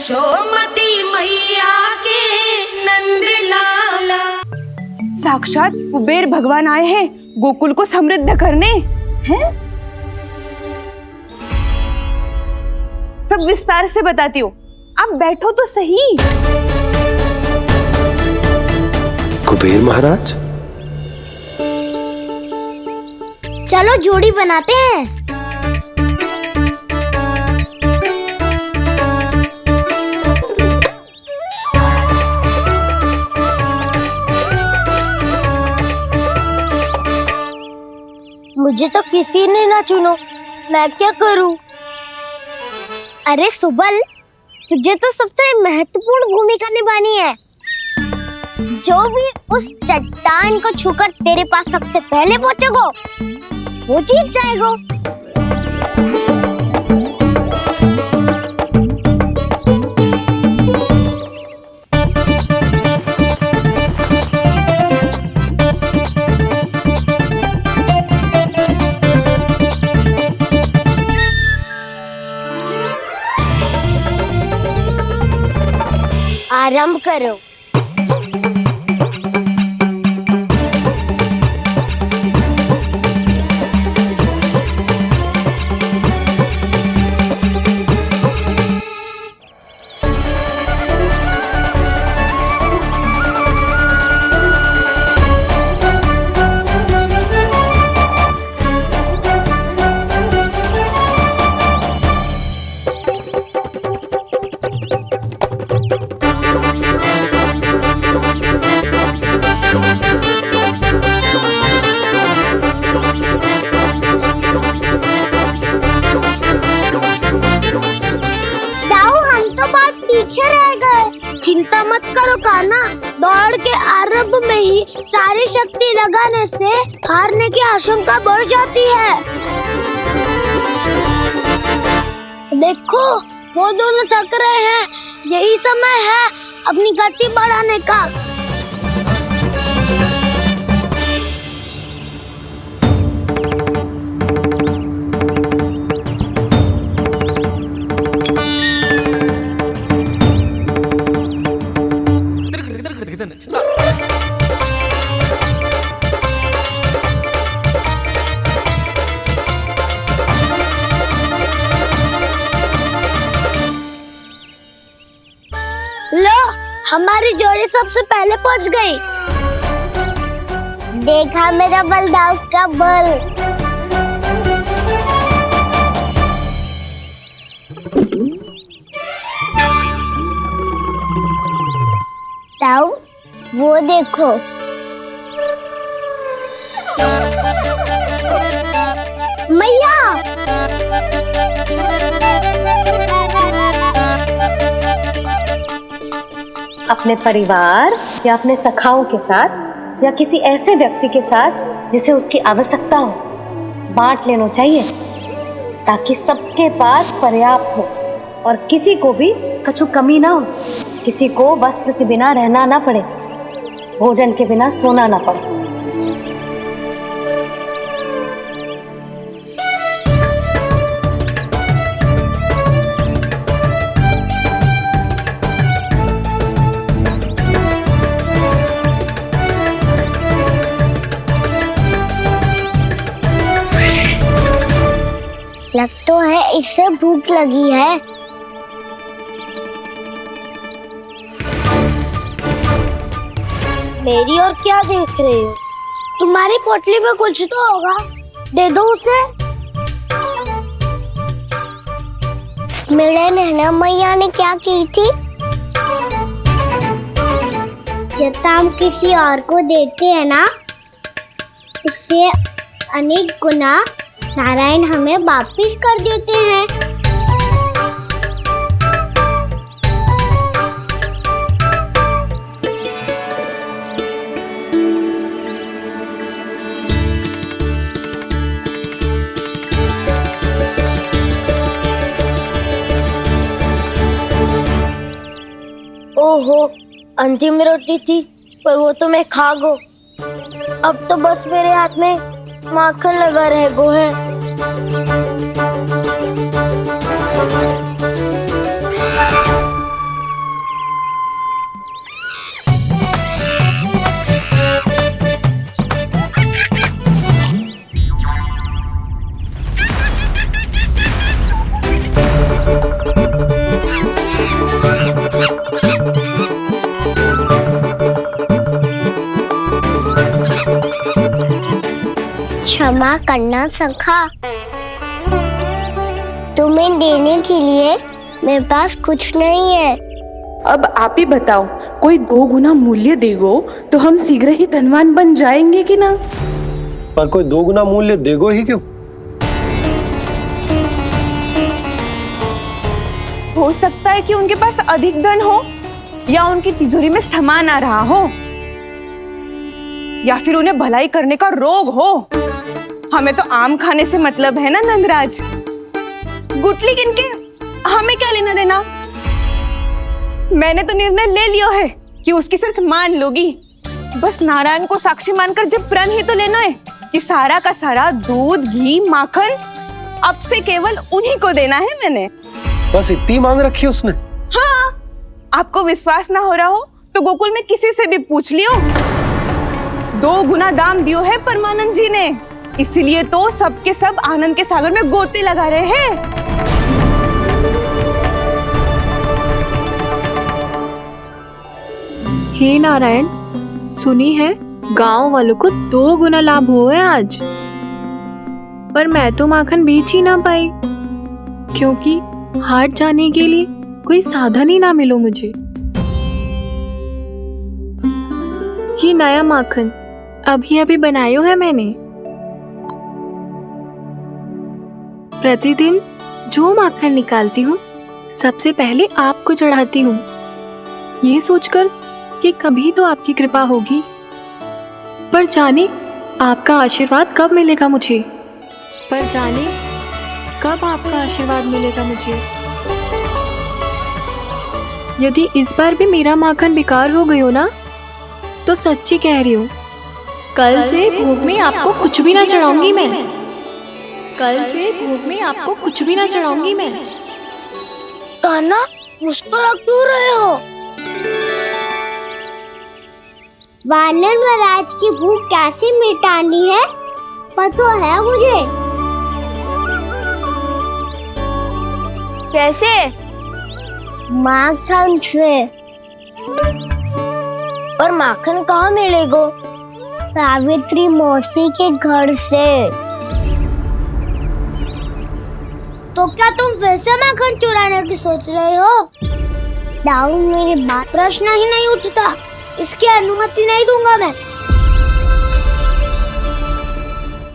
यशोमती मैया के नंद लाला। साक्षात कुबेर भगवान आए हैं गोकुल को समृद्ध करने हैं। सब विस्तार से बताती हूँ, आप बैठो तो सही। कुबेर महाराज, चलो जोड़ी बनाते हैं। मुझे तो किसी ने ना चुनो, मैं क्या करूं? अरे सुबल, तुझे तो सबसे महत्वपूर्ण भूमिका निभानी है। जो भी उस चट्टान को छूकर तेरे पास सबसे पहले पहुंचेगा वो जीत जाएगा। आरंभ करो। चिंता मत करो कान्हा, दौड़ के आरंभ में ही सारी शक्ति लगाने से हारने की आशंका बढ़ जाती है। देखो वो दोनों थक रहे हैं, यही समय है अपनी गति बढ़ाने का। लो, हमारी जोड़ी सबसे पहले पहुंच गई। देखा मेरा बलदाव का बल। ताऊ, वो देखो। मैया, अपने परिवार या अपने सखाओं के साथ या किसी ऐसे व्यक्ति के साथ जिसे उसकी आवश्यकता हो बांट लेना चाहिए, ताकि सबके पास पर्याप्त हो और किसी को भी कछु कमी ना हो। किसी को वस्त्र के बिना रहना ना पड़े, भोजन के बिना सोना ना पड़े। लग तो है इससे भूख लगी है। मेरी और क्या देख रहे हो? तुम्हारी पोटली में कुछ तो होगा, दे दो उसे। मेरे नैना मैया ने क्या की थी? जब हम किसी और को देते हैं ना, उससे अनेक गुना नारायण हमें वापिस कर देते हैं। ओहो, अंतिम रोटी थी, पर वो तो मैं खा गो। अब तो बस मेरे हाथ में माखन लगा रह गो है। क्षमा करना सखा। तुम्हें देने के लिए मेरे पास कुछ नहीं है। अब आप ही बताओ, कोई 2 गुना मूल्य देगो तो हम शीघ्र ही धनवान बन जाएंगे कि ना? पर कोई 2 गुना मूल्य देगो ही क्यों? हो सकता है कि उनके पास अधिक धन हो, या उनकी तिजोरी में सामान आ रहा हो, या फिर उन्हें भलाई करने का रोग हो। हमें तो आम खाने से मतलब है ना नंदराज। गुटली किनके, हमें क्या लेना देना। मैंने तो निर्णय ले लिया है कि उसकी सिर्फ मान लोगी। बस नारायण को साक्षी मानकर जब प्रण ही तो लेना है कि सारा का सारा दूध, घी, माखन अब से केवल उन्हीं को देना है मैंने। बस इतनी मांग रखी है उसने? हाँ, आपको विश्वास ना हो रहा हो तो गोकुल में किसी से भी पूछ लियो। 2 गुना दाम दियो है परमानंद जी ने, इसीलिए तो सबके सब आनंद के सागर में गोते लगा रहे हैं। हे नारायण, सुनी है गांव वालों को 2 गुना लाभ हुआ है आज, पर मैं तो माखन बेच ही ना पाई क्योंकि हाट जाने के लिए कोई साधन ही ना मिलो मुझे। ये नया माखन अभी अभी बनायो है मैंने। प्रतिदिन जो माखन निकालती हूँ सबसे पहले आपको चढ़ाती हूँ, ये सोचकर कि कभी तो आपकी कृपा होगी। पर जाने आपका आशीर्वाद कब मिलेगा मुझे, पर जाने कब आपका आशीर्वाद मिलेगा मुझे। यदि इस बार भी मेरा माखन बेकार हो गयो ना, तो सच्ची कह रही हूँ, कल से भोग में आपको कुछ भी ना चढ़ाऊंगी मैं। कल से भोग में आपको कुछ भी ना चढ़ाऊंगी मैं। कान्हा, मुस्कुरा क्यों रहे हो? वानर महाराज की भूख कैसे मिटानी है पता है मुझे। कैसे? माखन से। और माखन कहाँ मिलेगा? सावित्री मौसी के घर से। तो क्या तुम फिर से माखन चुराने की सोच रहे हो? दाऊद, मेरी बात प्रश्न ही नहीं उठता, इसकी अनुमति नहीं दूंगा मैं।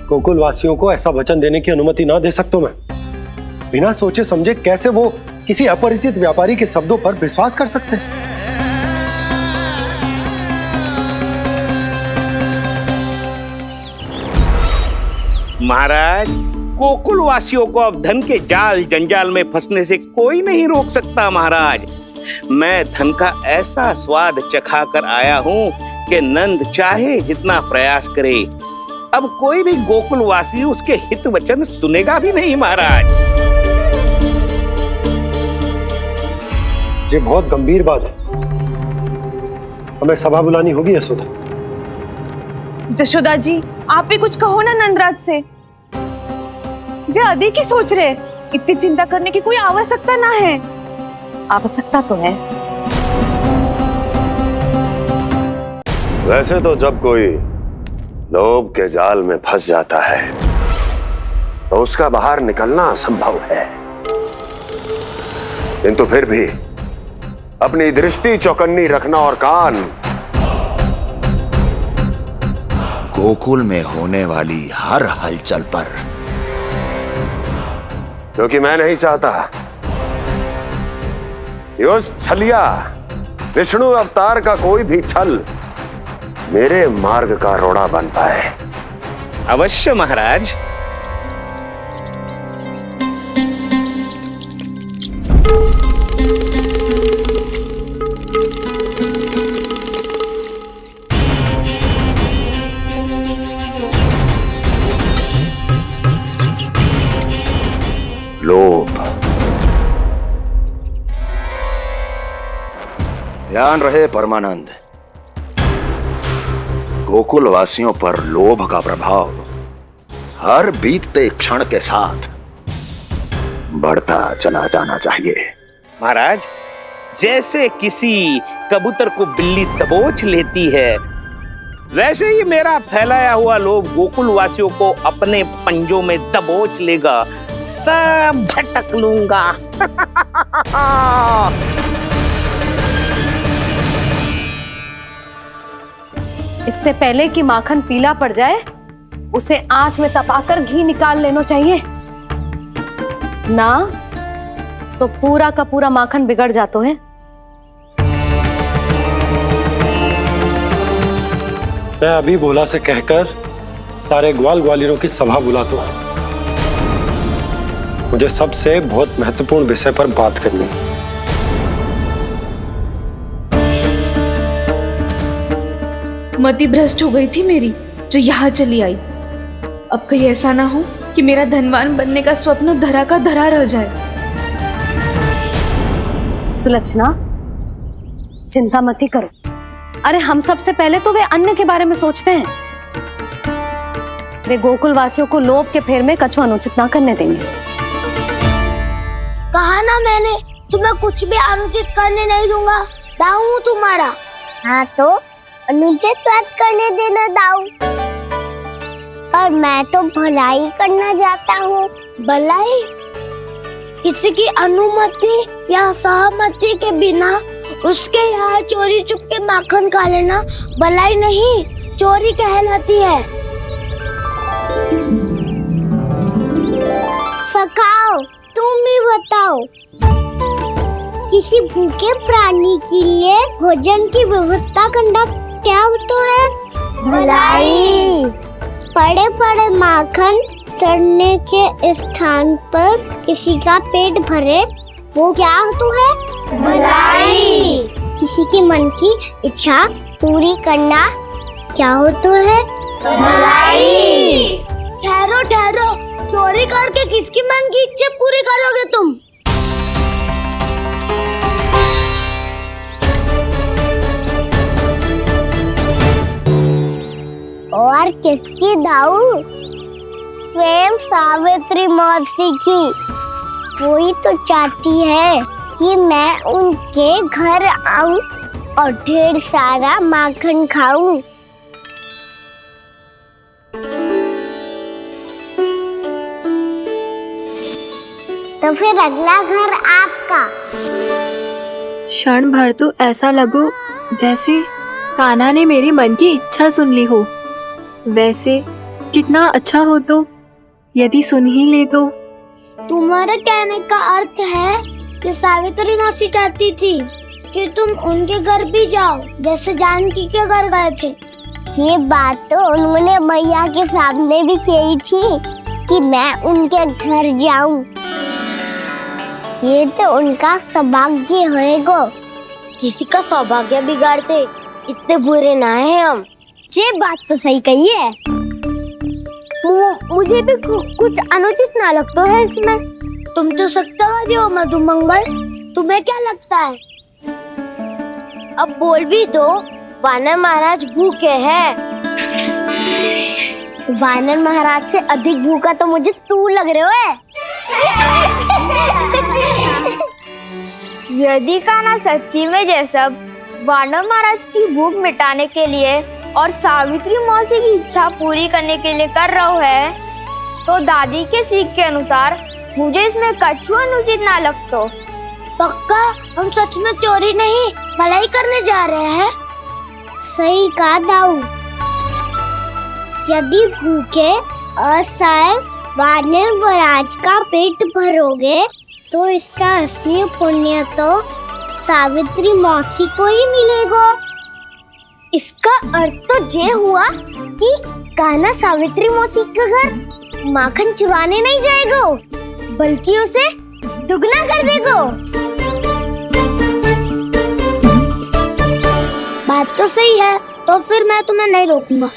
गोकुल वासियों को ऐसा वचन देने की अनुमति ना दे सकता मैं। बिना सोचे समझे कैसे वो किसी अपरिचित व्यापारी के शब्दों पर विश्वास कर सकते हैं? महाराज, गोकुल वासियों को अब धन के जाल जंजाल में फंसने से कोई नहीं रोक सकता। महाराज, मैं धन का ऐसा स्वाद चखा कर आया हूँ कि नंद चाहे जितना प्रयास करे, अब कोई भी गोकुल वासी उसके हित वचन सुनेगा भी नहीं। महाराज, ये बहुत गंभीर बात है, हमें सभा बुलानी होगी यशोदा। जशोदा जी, आप भी कुछ कहो ना नंदराज से। जे अधिक ही सोच रहे, इतनी चिंता करने की कोई आवश्यकता ना है। आवश्यकता तो है। वैसे तो जब कोई लोभ के जाल में फंस जाता है तो उसका बाहर निकलना असंभव है, किंतु फिर भी अपनी दृष्टि चौकन्नी रखना और कान गोकुल में होने वाली हर हलचल पर, क्योंकि मैं नहीं चाहता कि उस छलिया विष्णु अवतार का कोई भी छल मेरे मार्ग का रोड़ा बन पाए। अवश्य महाराज। लोभ। ध्यान रहे परमानंद, गोकुल वासियों पर लोभ का प्रभाव हर बीतते क्षण के साथ बढ़ता चला जाना चाहिए। महाराज, जैसे किसी कबूतर को बिल्ली दबोच लेती है, वैसे ही मेरा फैलाया हुआ लोभ गोकुल वासियों को अपने पंजों में दबोच लेगा, सब झटक लूंगा। इससे पहले कि माखन पीला पड़ जाए, उसे आंच में तपाकर घी निकाल लेना चाहिए ना, तो पूरा का पूरा माखन बिगड़ जाता है। मैं अभी भोला से कहकर सारे ग्वाल ग्वालियरों की सभा बुलाता हूं। मुझे सबसे बहुत महत्वपूर्ण विषय पर बात करनी है। मति भ्रष्ट हो गई थी मेरी, जो यहाँ चली आई। अब कहीं ऐसा ना हो कि मेरा धनवान बनने का स्वप्न धरा का धरा रह जाए। सुलक्षणा, चिंता मत ही करो। अरे हम सबसे पहले तो वे अन्न के बारे में सोचते हैं। वे गोकुल वासियों को लोभ के फेर में कछु अनुचित ना करने देंगे। कहा ना मैंने, तुम्हें कुछ भी अनुचित करने नहीं दूंगा। दाऊ हूँ तुम्हारा। हाँ तो अनुचित बात करने देना दाऊ। पर मैं तो भलाई करना चाहता हूँ। भलाई? किसी की अनुमति या सहमति के बिना उसके यहाँ चोरी चुप के माखन खा लेना भलाई नहीं, चोरी कहलाती है। सखाओ, तुम ही बताओ, किसी भूखे प्राणी के लिए भोजन की व्यवस्था करना क्या होता है? भलाई। पड़े पड़े माखन सड़ने के स्थान पर किसी का पेट भरे, वो क्या होता है? भलाई। किसी के मन की इच्छा पूरी करना क्या होता है? भलाई। ठहरो ठहरो, चोरी करके किसकी मन की इच्छा पूरी करोगे तुम? और किसकी दाऊ? स्वयं सावित्री मौसी की। वही तो चाहती है कि मैं उनके घर आऊं और ढेर सारा माखन खाऊं। तो फिर अगला घर आपका। क्षण भर तो ऐसा लगो जैसे कान्हा ने मेरे मन की इच्छा सुन ली हो। वैसे कितना अच्छा हो तो यदि सुन ही ले तो। तुम्हारे कहने का अर्थ है कि सावित्री मौसी चाहती थी कि तुम उनके घर भी जाओ, जैसे जानकी के घर गए थे। ये बात तो उन्होंने मैया के सामने भी कही थी कि मैं उनके घर जाऊं। ये तो उनका सौभाग्य होएगा। किसी का सौभाग्य बिगाड़ते इतने बुरे ना है हम। ये बात तो सही कही है। मुझे भी कुछ अनुचित ना लगता है इसमें। तुम तो सत्यवादी हो मधुमंगल, तुम्हें क्या लगता है? अब बोल भी दो, वानर महाराज भूखे हैं। वानर महाराज से अधिक भूखा तो मुझे तू लग रहे हो। यदि कान्हा सच्ची में जैसा वानर महाराज की भूख मिटाने के लिए और सावित्री मौसी की इच्छा पूरी करने के लिए कर रहा है, तो दादी के सीख के अनुसार मुझे इसमें कछु अनुचित ना लगता। पक्का हम सच में चोरी नहीं भलाई करने जा रहे हैं। सही कहा दाऊ। यदि भूखे असहाय वानर महाराज का पेट भरोगे तो इसका असली पुण्य तो सावित्री मौसी को ही मिलेगा। इसका अर्थ तो ये हुआ कि कान्हा सावित्री मौसी का घर माखन चुराने नहीं जाएगा, बल्कि उसे दुगना कर देगा। बात तो सही है, तो फिर मैं तुम्हें नहीं रोकूंगा।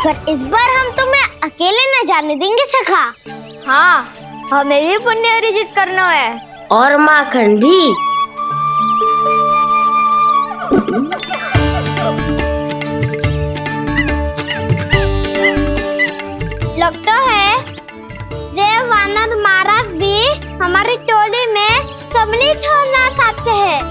पर इस बार हम तुम्हें अकेले न जाने देंगे सखा। हाँ, हमें भी पुण्य अर्जित करना है और माखन भी। लगता है देव वानर महाराज भी हमारी टोली में सम्मिलित होना चाहते हैं।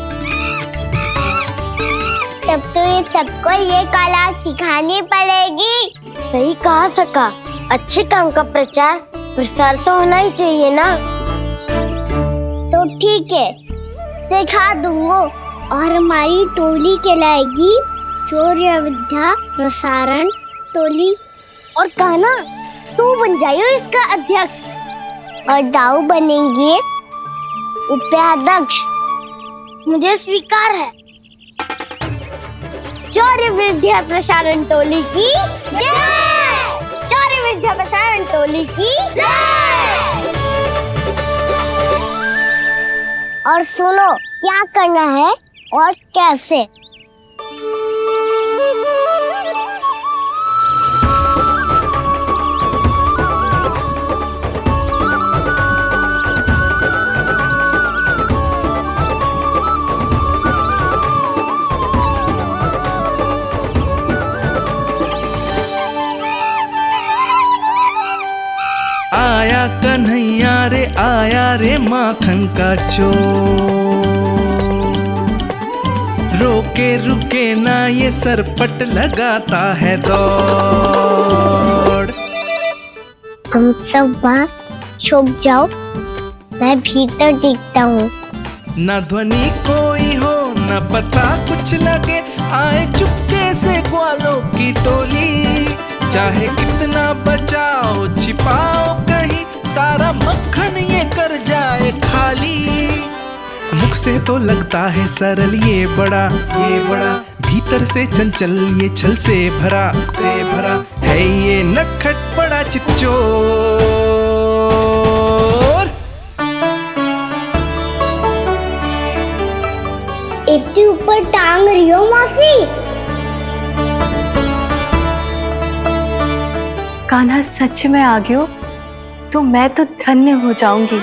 तब तो ये सबको ये कला सिखानी पड़ेगी। सही कहा सका, अच्छे काम का प्रचार प्रसार तो होना ही चाहिए ना। तो ठीक है, सिखा दूंगा और हमारी टोली कहलाएगी शौर्य विद्या प्रसारण टोली। और कान्हा, तू बन जाइयो इसका अध्यक्ष और दाऊ बनेंगे उपाध्यक्ष। मुझे स्वीकार है। शौर्य विद्या प्रसारण टोली की जय! शौर्य विद्या प्रसारण टोली की जय! और सुनो, क्या करना है और कैसे। आया कन्हैया रे आया रे माखन का चोर, रोके रुके ना ये सरपट लगाता है दौड़। तुम सब बाहर छुप जाओ, मैं भीतर देखता हूँ। ना ध्वनि कोई हो ना पता कुछ लगे, आए चुपके से ग्वालों की टोली। चाहे कितना बचाओ छिपाओ कहीं, सारा मक्खन ये कर जाए खाली। मुख से तो लगता है सरल ये बड़ा भीतर से चंचल ये छल से भरा है ये नटखट बड़ा चिच्चोर। इतनी ऊपर टांग रही हो मौसी। कान्हा सच में आ गयो तो मैं तो धन्य हो जाऊंगी।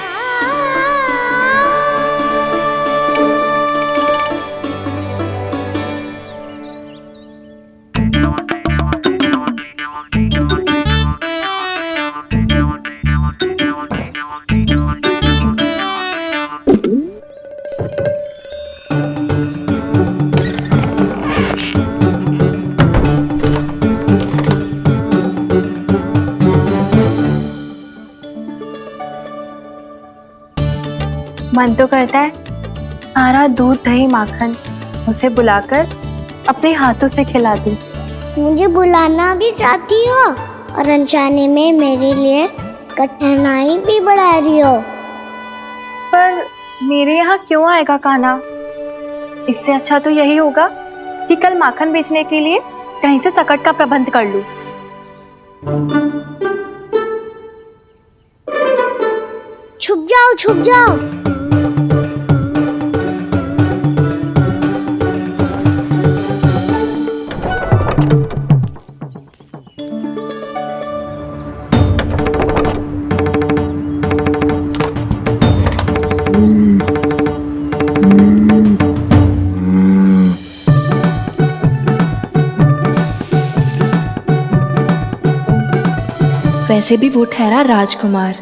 मन तो करता है सारा दूध दही माखन उसे बुलाकर अपने हाथों से खिला दूं। मुझे बुलाना भी चाहती हो और अनजाने में मेरे लिए कठिनाई भी बढ़ा रही हो। पर मेरे यहाँ क्यों आएगा कान्हा? इससे अच्छा तो यही होगा कि कल माखन बेचने के लिए कहीं से सकट का प्रबंध कर लूं। छुप जाओ छुप जाओ। वैसे भी वो ठहरा राजकुमार,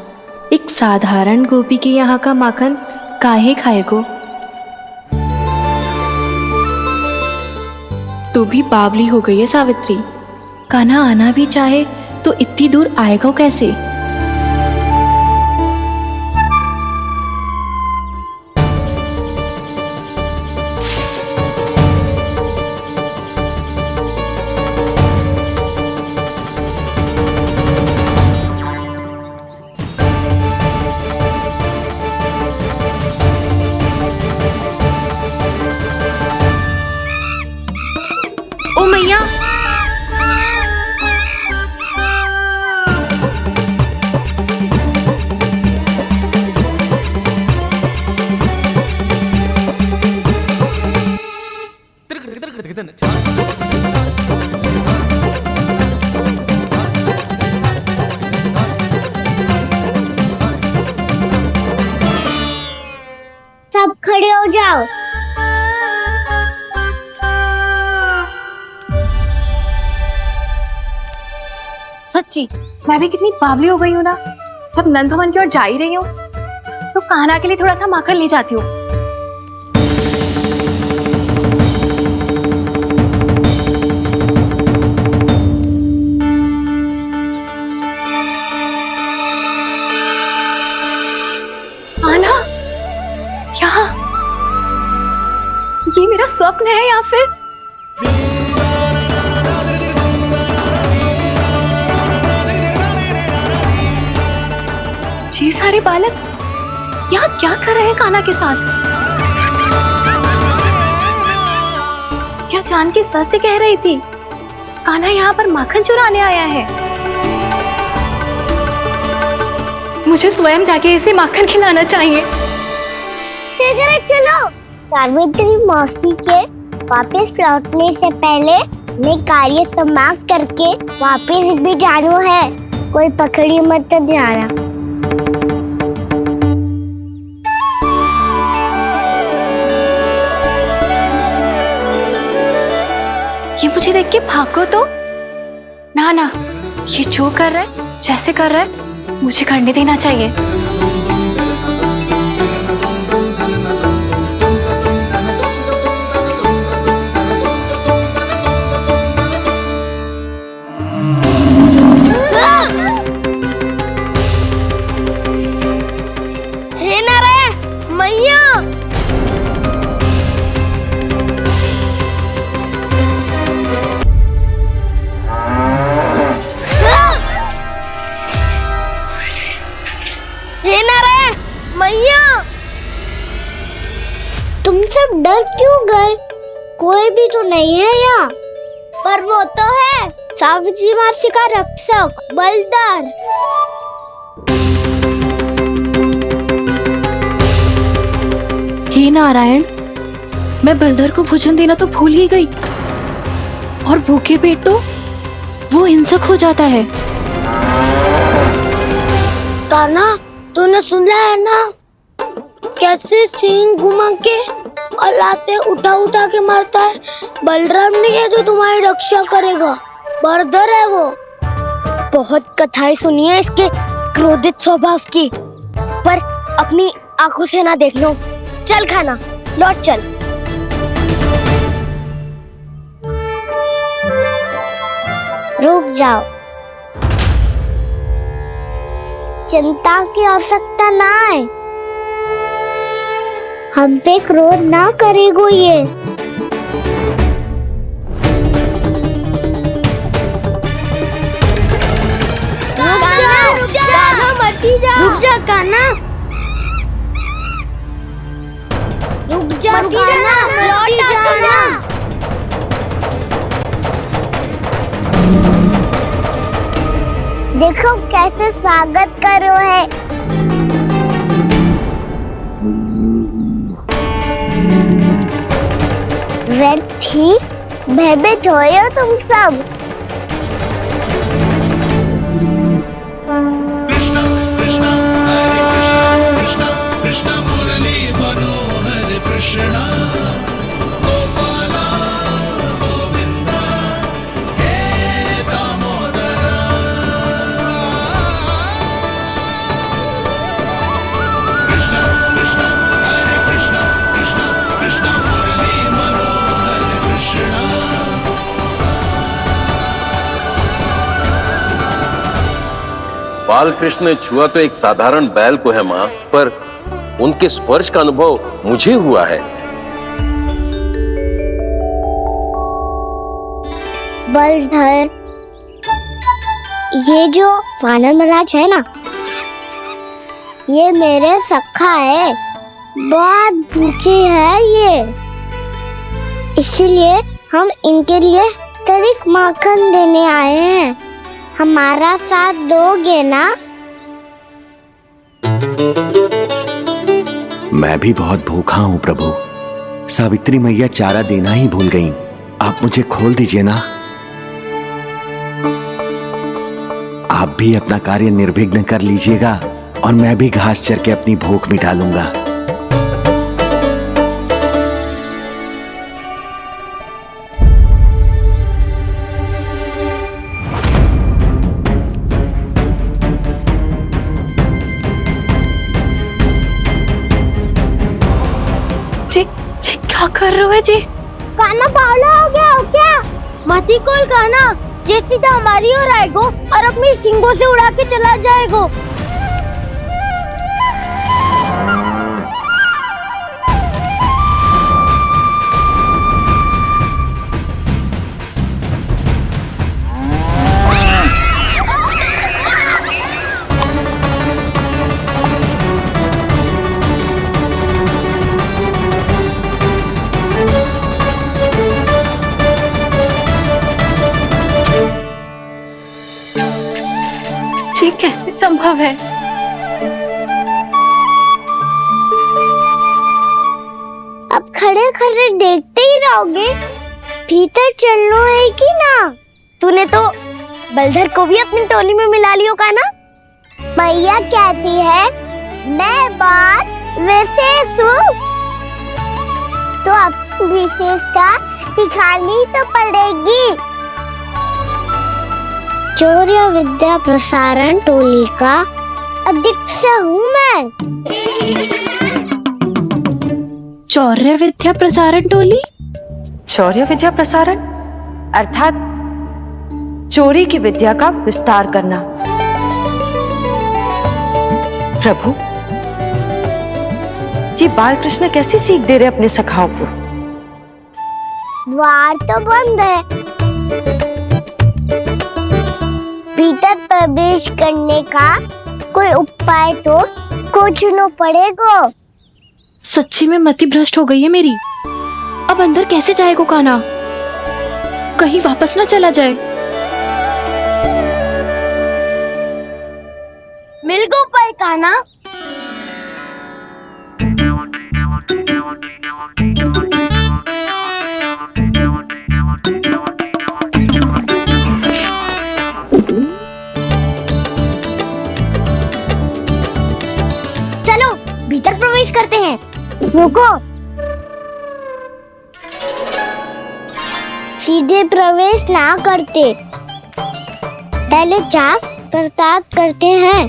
एक साधारण गोपी के यहाँ का माखन काहे खाएगो। तू भी बावली हो गई है सावित्री। कान्हा आना भी चाहे तो इतनी दूर आएगा कैसे? ओ मैया, सब खड़े हो जाओ। सच्ची मैं भी कितनी बावली हो गई हूँ ना। जब नंद भवन की ओर जा ही रही हूँ तो तो कान्हा के लिए थोड़ा सा माखन ले जाती हूँ। कान्हा, यहाँ ये मेरा स्वप्न है या फिर ये सारे बालक यहाँ क्या कर रहे हैं कान्हा के साथ? क्या जानकी सत्य कह रही थी? कान्हा यहाँ पर माखन चुराने आया है। मुझे स्वयं जाके इसे माखन खिलाना चाहिए। चलो, सावित्री मौसी के वापस लौटने से पहले मैं कार्य समाप्त करके वापस भी जाना है। कोई पकड़ी मत जाना। ये मुझे देख के भागो तो ना ना, ये जो कर रहा है, जैसे कर रहा है, मुझे करने देना चाहिए। हे नारायण मैया, तुम सब डर क्यों गए? कोई भी तो नहीं है यहाँ। पर वो तो है, सावित्री मासी का रक्षक बलदार। हे नारायण, मैं बलदर को भोजन देना तो भूल ही गई, और भूखे पेट तो वो हिंसक हो जाता है। कान्हा, तूने सुना है ना कैसे सींग घुमा के और लाते उठा उठा के मारता है? बलराम नहीं है जो तुम्हारी रक्षा करेगा, बलदर है वो। बहुत कथाएं सुनी है इसके क्रोधित स्वभाव की, पर अपनी आंखों से ना देख लो। चल खाना, लौट चल। रुक जाओ, चिंता की आवश्यकता ना है। हम पे क्रोध ना करेगो ये। रुक जा कान्हा, रुक जा कान्हा, लौट जाना। देखो कैसे स्वागत करो है। व्यर्थ ही भयभीत हो तुम सब। कृष्णा कृष्णा हरे कृष्णा कृष्णा कृष्णा मुरली मनोहर कृष्णा गोपाला गोविंदा हे दामोदरा। कृष्णा कृष्णा हरे कृष्णा कृष्णा कृष्णा मुरली मनोहर कृष्णा। बाल कृष्ण ने छुआ तो एक साधारण बैल को है मां, पर उनके स्पर्श का अनुभव मुझे हुआ है। बलधर, ये जो वानर महाराज है ना, ये मेरे सखा है। बहुत भूखे है ये, इसीलिए हम इनके लिए तरीक माखन देने आए हैं। हमारा साथ दोगे ना? मैं भी बहुत भूखा हूँ प्रभु। सावित्री मैया चारा देना ही भूल गईं। आप मुझे खोल दीजिए ना। आप भी अपना कार्य निर्विघ्न कर लीजिएगा और मैं भी घास चर के अपनी भूख मिटा लूंगा। क्या कर रहे हो जी? काना पावला हो गया हो क्या? मती कोल काना जे सीधा हमारी ओर आएगो और अपनी सींगों से उड़ा के चला जाएगो। ये कैसे संभव है? अब खड़े खड़े देखते ही रहोगे? भीतर चलना है कि ना? तूने तो बलधर को भी अपनी टोली में मिला लियो का ना? मैया कहती है मैं बात विशेष हूँ, तो अब विशेषता दिखानी तो पड़ेगी। चौर्य विद्या प्रसारण टोली का अध्यक्ष हूँ मैं। चौर्य विद्या प्रसारण टोली? चौर्य विद्या प्रसारण अर्थात चोरी की विद्या का विस्तार करना। प्रभु, ये बाल कृष्ण कैसी सीख दे रहे अपने सखाओं को? द्वार तो बंद है, भीतर प्रवेश करने का कोई उपाय तो खोजना पड़ेगा। सच्ची में मति भ्रष्ट हो गई है मेरी। अब अंदर कैसे जाएगा काना? कहीं वापस ना चला जाए। मिल गो उपाय काना। चलो भीतर प्रवेश करते हैं। रुको, सीधे प्रवेश ना करते, पहले जांच पड़ताल करते हैं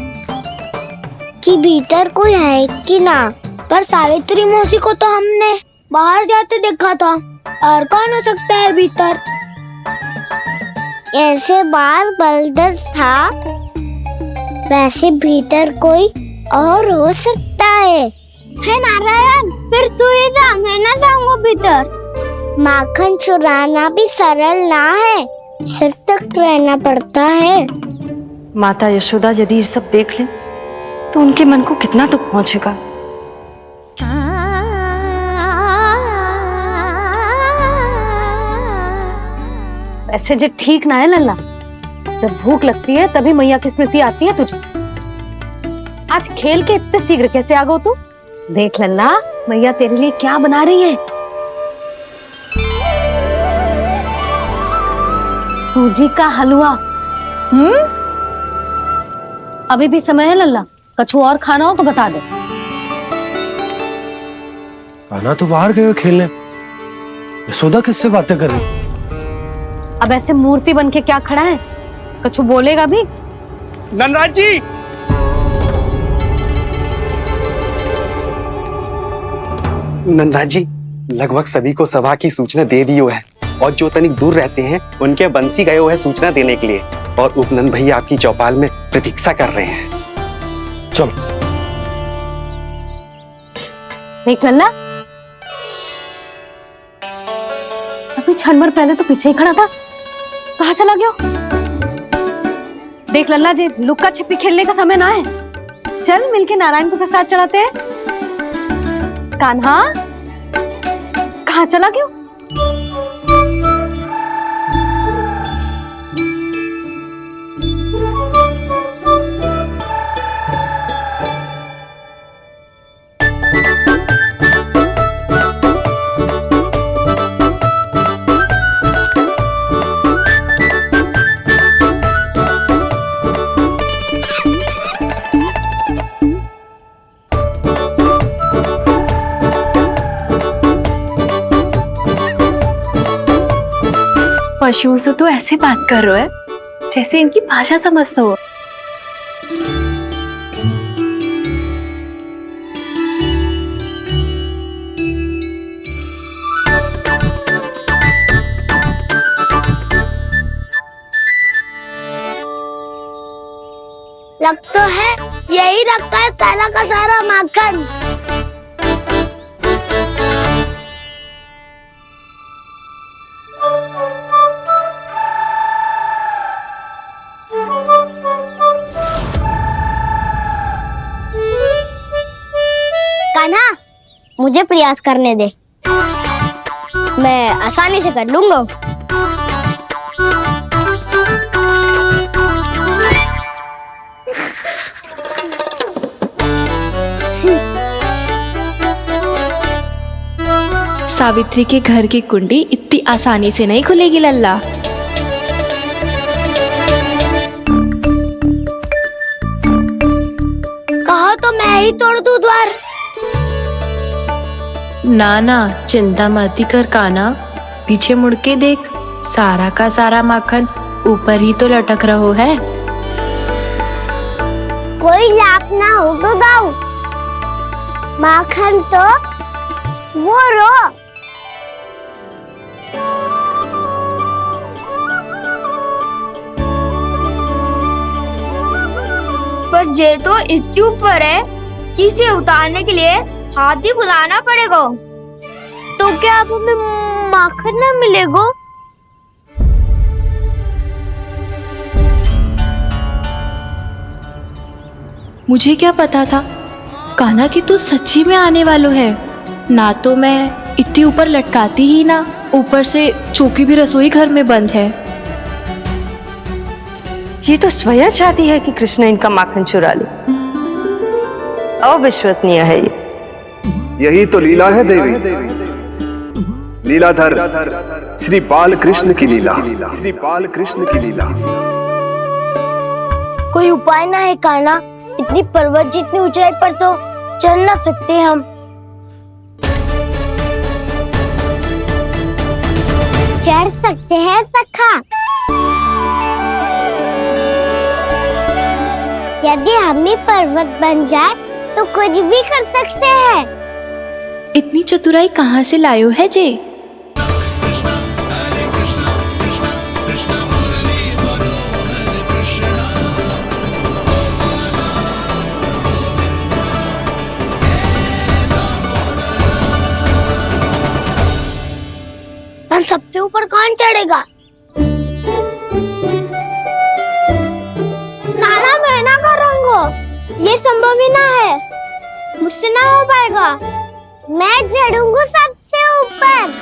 कि भीतर कोई है कि ना। पर सावित्री मौसी को तो हमने बाहर जाते देखा था, और कौन हो सकता है भीतर? ऐसे बार बलदर था, वैसे भीतर कोई और हो सकता है नारायण? फिर तू ही जा, मैं ना जाऊंगा भीतर। माखन चुराना भी सरल ना है, सिर तक रहना पड़ता है। माता यशोदा यदि ये सब देख ले तो उनके मन को कितना दुख पहुंचेगा। ऐसे जे ठीक ना है लल्ला। जब भूख लगती है तभी मैया की स्मृति आती है तुझे। आज खेल के इतने शीघ्र कैसे आ गो तू? देख लल्ला, मैया तेरे लिए क्या बना रही है। सूजी का हलवा। अभी भी समय है लल्ला, कछु और खाना हो तो बता दे। कान्हा तो बाहर गए हो खेलने, यशोदा किससे बातें कर रही? अब ऐसे मूर्ति बन के क्या खड़ा है? कछु बोलेगा भी? नंदराज जी, नंदराज जी, लगभग सभी को सभा की सूचना दे दी है, और जो तनिक दूर रहते हैं उनके बंसी गए हुए सूचना देने के लिए, और उपनंद भैया आपकी चौपाल में प्रतीक्षा कर रहे हैं। चलो। देख लल्ला, अभी क्षण भर पहले तो पीछे ही खड़ा था, कहाँ चला गया? देख लल्ला जी, लुक्का छिपी खेलने का समय ना है। चल मिलके नारायण को प्रसाद चढ़ाते हैं। कान्हा, कहाँ चला गया? पशुओं से तो ऐसे बात कर रहे हो जैसे इनकी भाषा समझता हो। लग तो है, यही रखा है सारा का सारा माखन। कान्हा, मुझे प्रयास करने दे, मैं आसानी से कर लूंगा। सावित्री के घर की कुंडी इतनी आसानी से नहीं खुलेगी लल्ला। कहो तो मैं ही तोड़ दूं द्वार। ना ना, चिंता मत कर कान्हा, पीछे मुड़ के देख, सारा का सारा माखन ऊपर ही तो लटक रहो है। कोई लाभ ना हो तो दाऊ, माखन तो वो रो। पर जे तो इतनी ऊपर है कि इसे उतारने के लिए हाथ ही बुलाना पड़ेगा। तो क्या अब हमें माखन ना मिलेगा? मुझे क्या पता था कान्हा कि तू सच्ची में आने वालो है। ना तो मैं इतनी ऊपर लटकाती ही ना, ऊपर से चौकी भी रसोई घर में बंद है। ये तो स्वया चाहती है कि कृष्ण इनका माखन चुरा ले। अविश्वसनीय है ये। यही तो लीला है देवी, लीलाधर श्री बाल कृष्ण की लीला, श्री बाल कृष्ण की लीला। कोई उपाय ना है कान्हा? इतनी पर्वत जितनी ऊंचाई पर तो चढ़ ना सकते हम। चढ़ सकते हैं सखा, यदि हम ही पर्वत बन जाए तो कुछ भी कर सकते हैं। इतनी चतुराई कहाँ से लायो है जे? हम सबसे ऊपर कौन चढ़ेगा? नाना मैं ना करूँगा, ये संभव ही ना है, मुझसे ना हो पाएगा। मैं चढ़ूंगा सबसे ऊपर।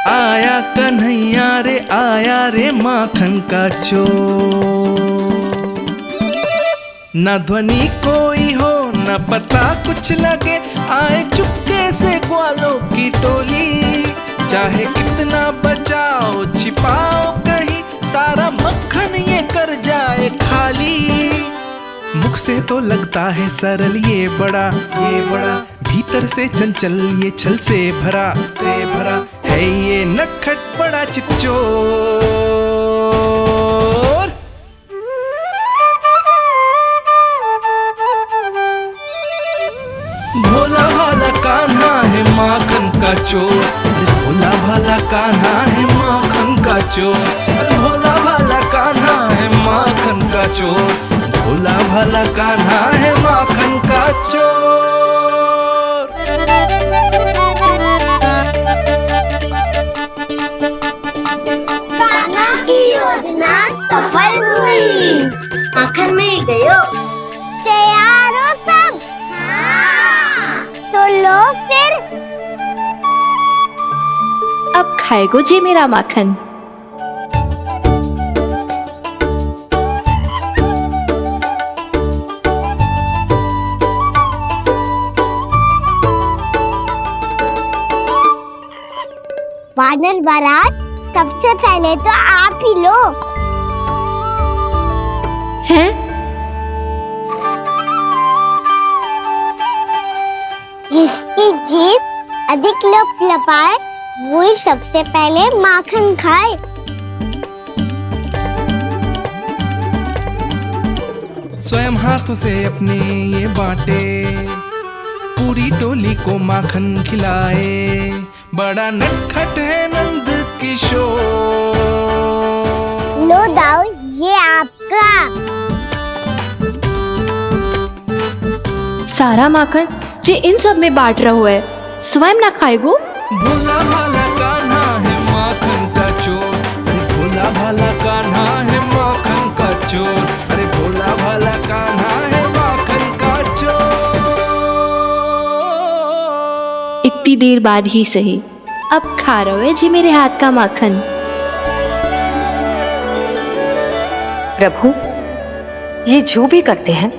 आया कन्हैया रे आया रे माखन का चोर, न ध्वनि कोई हो न पता कुछ लगे, आए चुपके से ग्वालों की टोली। चाहे कितना बचाओ छिपाओ कहीं, सारा मक्खन ये कर जाए खाली। मुख से तो लगता है सरल ये बड़ा भीतर से चंचल ये छल से भरा है ये नटखट बड़ा चिच्चोर। भोला भाला कान्हा है माखन का चोर, भोला भाला कान्हा है माखन का चोर, भोला भाला कान्हा है माखन का चोर, भोला भाला कान्हा है माखन का चोर। कान्हा की योजना सफल हुई, माखन मिल गयो। तैयार हो सब? हाँ। तो लो फिर। अब खाएगो जे मेरा माखन। वानर महाराज, सबसे पहले तो आप ही लो। हैं? जिसकी जीभ अधिक लपलपाए वही सबसे पहले माखन खाए। स्वयं हाथों से अपने ये बांटे, पूरी टोली को माखन खिलाए, बड़ा नटखट है नंद किशोर। लो दाऊ, ये आपका। सारा माखन जे इन सब में बांट रहो है, स्वयं ना खाएगो। भोला भाला कान्हा है माखन का चोर, अरे भोला भाला कान्हा है माखन का चोर, अरे भोला भाला कान्हा है माखन का चोर। इतनी देर बाद ही सही, अब खा रहे हो जी मेरे हाथ का माखन। प्रभु, ये जो भी करते हैं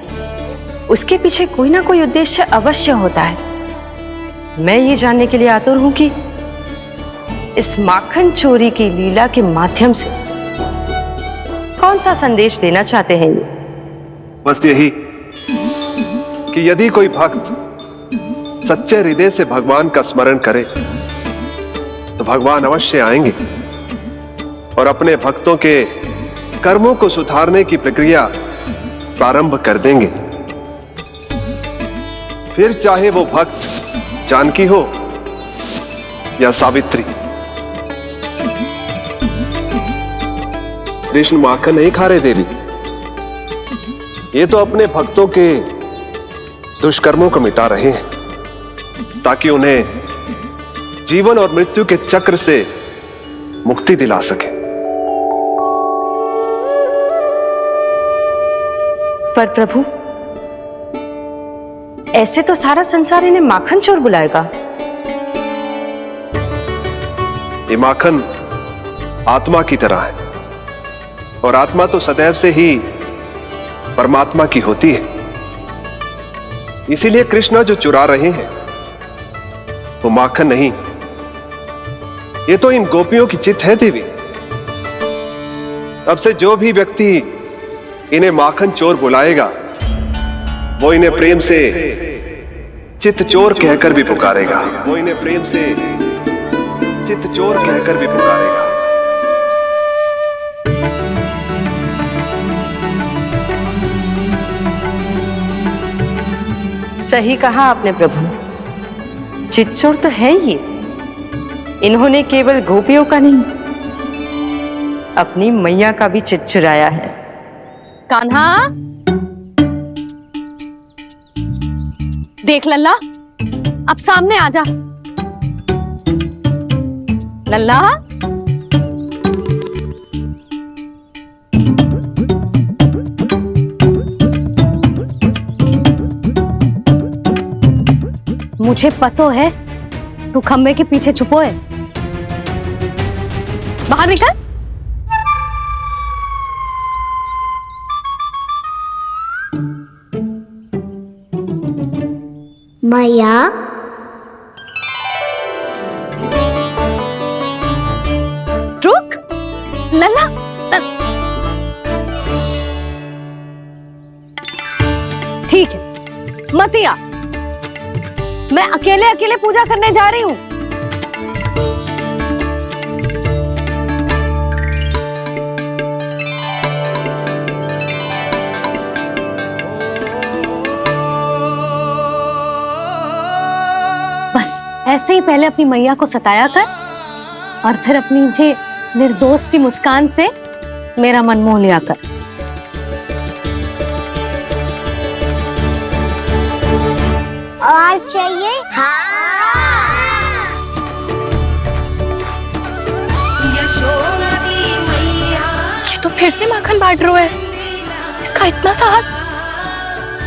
उसके पीछे कोई ना कोई उद्देश्य अवश्य होता है। मैं ये जानने के लिए आतुर हूं कि इस माखन चोरी की लीला के माध्यम से कौन सा संदेश देना चाहते हैं ये। बस यही कि यदि कोई भक्त सच्चे हृदय से भगवान का स्मरण करे तो भगवान अवश्य आएंगे और अपने भक्तों के कर्मों को सुधारने की प्रक्रिया प्रारंभ कर देंगे। फिर चाहे वो भक्त जानकी हो या सावित्री। कृष्ण माखन नहीं खा रहे देवी, ये तो अपने भक्तों के दुष्कर्मों को मिटा रहे हैं ताकि उन्हें जीवन और मृत्यु के चक्र से मुक्ति दिला सके। पर प्रभु, ऐसे तो सारा संसार इन्हें माखन चोर बुलाएगा। ये माखन आत्मा की तरह है और आत्मा तो सदैव से ही परमात्मा की होती है। इसीलिए कृष्ण जो चुरा रहे हैं वो माखन नहीं, ये तो इन गोपियों की चित्त है देवी। अब से जो भी व्यक्ति इन्हें माखन चोर बुलाएगा वो इन्हें प्रेम से चित्त चोर कहकर भी पुकारेगा। वो इन्हें प्रेम से चित्त चोर कहकर भी पुकारेगा। सही कहा आपने प्रभु, चित्त चोर तो है ये। इन्होंने केवल गोपियों का नहीं, अपनी मैया का भी चित्त चुराया है। कान्हा, देख लल्ला, अब सामने आ जा। लल्ला, मुझे पतो है तू खम्बे के पीछे छुपो है। बाहर निकल। मैया, रुक लल्ला, ठीक है मत आ, मैं अकेले अकेले पूजा करने जा रही हूँ। बस ऐसे ही पहले अपनी मैया को सताया कर और फिर अपनी जे निर्दोष सी मुस्कान से मेरा मन मोह लिया कर। और चाहिए? हाँ। ये तो फिर से माखन बांट रहा है, इसका इतना साहस।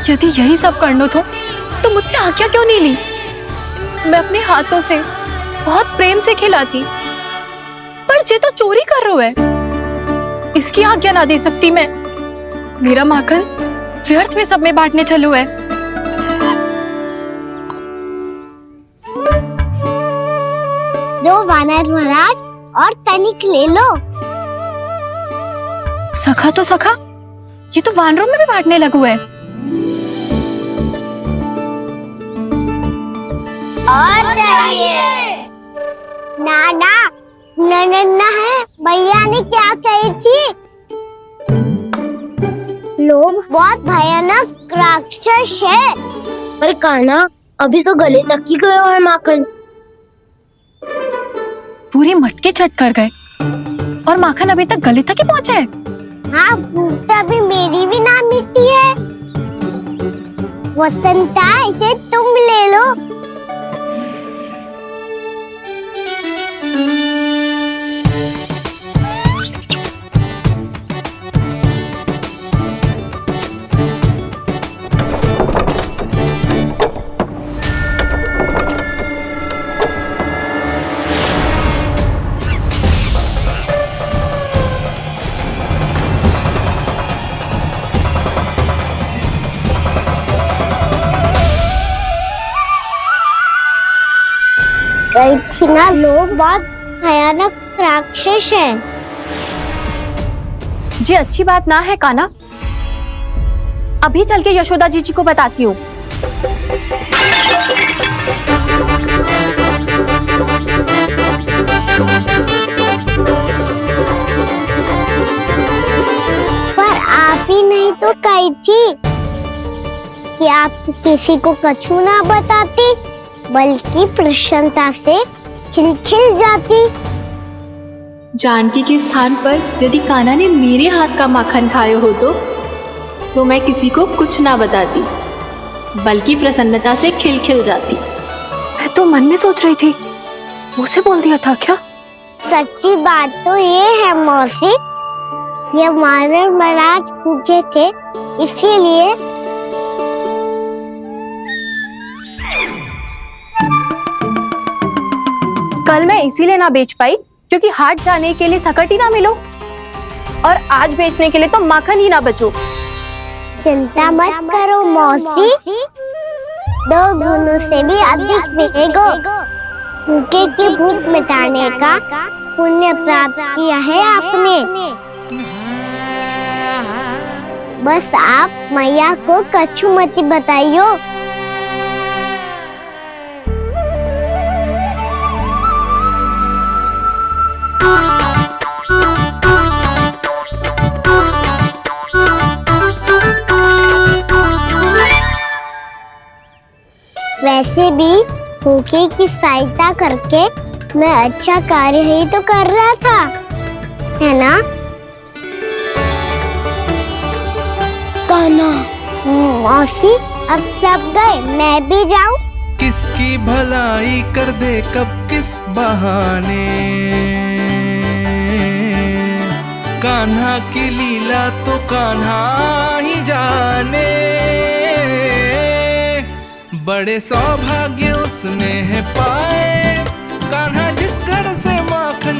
यदि यही सब करना तो मुझसे आज्ञा क्यों नहीं ली? मैं अपने हाथों से बहुत प्रेम से खिलाती, पर जे तो चोरी कर रहा है, इसकी आज्ञा ना दे सकती मैं। मेरा माखन व्यर्थ में सब में बांटने चलू है। दो वानर महाराज और तनिक ले लो। सखा तो सखा, ये तो वानरों में भी बांटने लगू है। और चाहिए? नाना, नन्ना है, भैया ने क्या कही थी? लोभ बहुत भयानक राक्षस है। पर कान्हा, अभी तो गले तक ही गया है माखन। पूरी मटके छट कर गए और माखन अभी तक गले तक ही पहुंचा है। हाँ, भूख अभी मेरी भी ना मिट्टी है। वसंता, इसे तुम ले लो। ना लोग बहुत भयानक राक्षस हैं। जी अच्छी बात ना है कान्हा, अभी चल के यशोदा जी को बताती हूँ। पर आप ही नहीं तो कही थी कि आप किसी को कछु ना बताती, बल्कि प्रसन्नता से खिलखिल जाती। जानकी के स्थान पर यदि कान्हा ने मेरे हाथ का माखन खाया हो तो मैं किसी को कुछ ना बताती, बल्कि प्रसन्नता से खिलखिल जाती। मैं तो मन में सोच रही थी, मुझसे बोल दिया था क्या? सच्ची बात तो ये है मौसी, ये मानव महाराज पूछे थे, इसीलिए कल मैं इसीलिए ना बेच पाई क्योंकि हाट जाने के लिए सकट ही ना मिलो, और आज बेचने के लिए तो माखन ही ना बचो। चिंता मत करो मौसी, 2 गुणों से भी अधिक मिलेगा। भूखे की भूख मिटाने का पुण्य प्राप्त किया है आपने। बस आप मैया को कछु मत बताइयो। वैसे भी भूखे की सहायता करके मैं अच्छा कार्य ही तो कर रहा था, है ना? कान्हा, मौसी अब सब गए, मैं भी जाऊं? किसकी भलाई कर दे कब किस बहाने, कान्हा की लीला तो कान्हा ही जाने। बड़े सौभाग्य उसने है पाए, कान्हा जिस घर से माखन